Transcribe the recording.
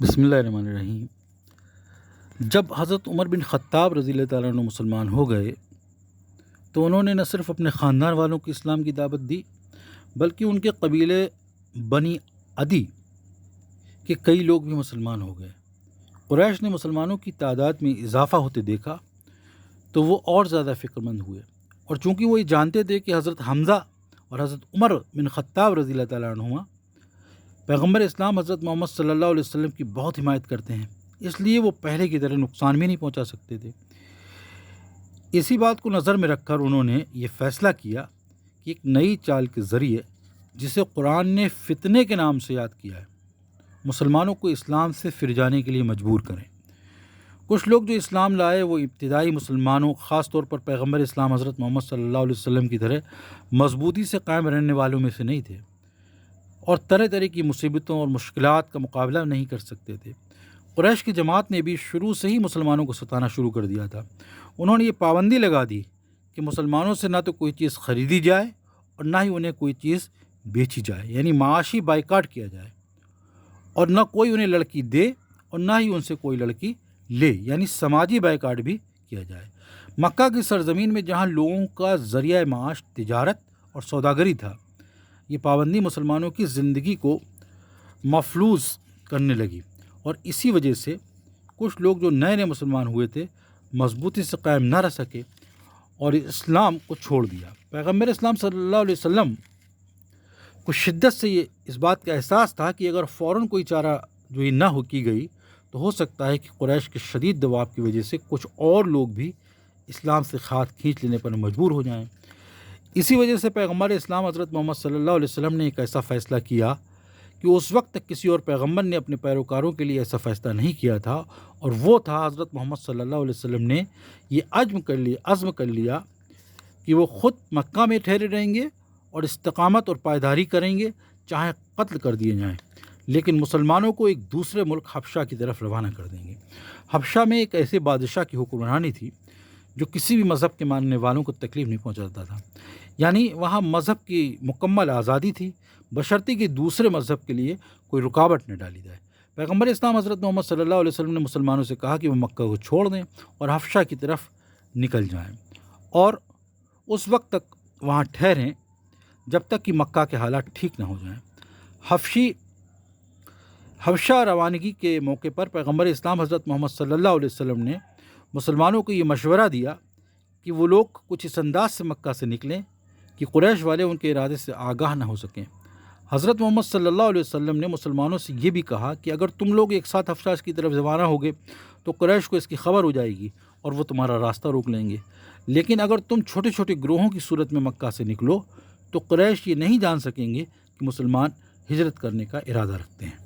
بسم اللہ الرحمن الرحیم۔ جب حضرت عمر بن خطاب رضی اللہ تعالیٰ عنہ مسلمان ہو گئے تو انہوں نے نہ صرف اپنے خاندان والوں کو اسلام کی دعوت دی بلکہ ان کے قبیلے بنی عدی کے کئی لوگ بھی مسلمان ہو گئے۔ قریش نے مسلمانوں کی تعداد میں اضافہ ہوتے دیکھا تو وہ اور زیادہ فکر مند ہوئے، اور چونکہ وہ یہ جانتے تھے کہ حضرت حمزہ اور حضرت عمر بن خطاب رضی اللہ تعالیٰ عنہما پیغمبر اسلام حضرت محمد صلی اللہ علیہ وسلم کی بہت حمایت کرتے ہیں، اس لیے وہ پہلے کی طرح نقصان بھی نہیں پہنچا سکتے تھے۔ اسی بات کو نظر میں رکھ کر انہوں نے یہ فیصلہ کیا کہ ایک نئی چال کے ذریعے، جسے قرآن نے فتنے کے نام سے یاد کیا ہے، مسلمانوں کو اسلام سے پھر جانے کے لیے مجبور کریں۔ کچھ لوگ جو اسلام لائے وہ ابتدائی مسلمانوں، خاص طور پر پیغمبر اسلام حضرت محمد صلی اللہ علیہ وسلم کی طرح مضبوطی سے قائم رہنے والوں میں سے نہیں تھے، اور طرح طرح کی مصیبتوں اور مشکلات کا مقابلہ نہیں کر سکتے تھے۔ قریش کی جماعت نے بھی شروع سے ہی مسلمانوں کو ستانا شروع کر دیا تھا۔ انہوں نے یہ پابندی لگا دی کہ مسلمانوں سے نہ تو کوئی چیز خریدی جائے اور نہ ہی انہیں کوئی چیز بیچی جائے، یعنی معاشی بائیکاٹ کیا جائے، اور نہ کوئی انہیں لڑکی دے اور نہ ہی ان سے کوئی لڑکی لے، یعنی سماجی بائیکاٹ بھی کیا جائے۔ مکہ کی سرزمین میں جہاں لوگوں کا ذریعہ معاش تجارت اور سوداگری تھا، یہ پابندی مسلمانوں کی زندگی کو مفلوج کرنے لگی، اور اسی وجہ سے کچھ لوگ جو نئے نئے مسلمان ہوئے تھے مضبوطی سے قائم نہ رہ سکے اور اسلام کو چھوڑ دیا۔ پیغمبر اسلام صلی اللہ علیہ وسلم کو شدت سے اس بات کا احساس تھا کہ اگر فوراً کوئی چارہ جوئی نہ کی گئی تو ہو سکتا ہے کہ قریش کے شدید دباؤ کی وجہ سے کچھ اور لوگ بھی اسلام سے ہاتھ کھینچ لینے پر مجبور ہو جائیں۔ اسی وجہ سے پیغمبر اسلام حضرت محمد صلی اللہ علیہ وسلم نے ایک ایسا فیصلہ کیا کہ اس وقت تک کسی اور پیغمبر نے اپنے پیروکاروں کے لیے ایسا فیصلہ نہیں کیا تھا، اور وہ تھا حضرت محمد صلی اللہ علیہ وسلم نے یہ عزم کر لیا کہ وہ خود مکہ میں ٹھہرے رہیں گے اور استقامت اور پائیداری کریں گے، چاہے قتل کر دیے جائیں، لیکن مسلمانوں کو ایک دوسرے ملک حبشہ کی طرف روانہ کر دیں گے۔ حبشہ میں ایک ایسے بادشاہ کی حکمرانی تھی جو کسی بھی مذہب کے ماننے والوں کو تکلیف نہیں پہنچاتا تھا، یعنی وہاں مذہب کی مکمل آزادی تھی، بشرطے کہ دوسرے مذہب کے لیے کوئی رکاوٹ نہ ڈالی جائے۔ پیغمبر اسلام حضرت محمد صلی اللہ علیہ وسلم نے مسلمانوں سے کہا کہ وہ مکہ کو چھوڑ دیں اور حبشہ کی طرف نکل جائیں، اور اس وقت تک وہاں ٹھہریں جب تک کہ مکہ کے حالات ٹھیک نہ ہو جائیں۔ حبشہ روانگی کے موقع پر پیغمبر اسلام حضرت محمد صلی اللہ علیہ وسلم نے مسلمانوں کو یہ مشورہ دیا کہ وہ لوگ کچھ اس انداز سے مکہ سے نکلیں کہ قریش والے ان کے ارادے سے آگاہ نہ ہو سکیں۔ حضرت محمد صلی اللہ علیہ وسلم نے مسلمانوں سے یہ بھی کہا کہ اگر تم لوگ ایک ساتھ حبشہ کی طرف روانہ ہوگے تو قریش کو اس کی خبر ہو جائے گی اور وہ تمہارا راستہ روک لیں گے، لیکن اگر تم چھوٹے چھوٹے گروہوں کی صورت میں مکہ سے نکلو تو قریش یہ نہیں جان سکیں گے کہ مسلمان ہجرت کرنے کا ارادہ رکھتے ہیں۔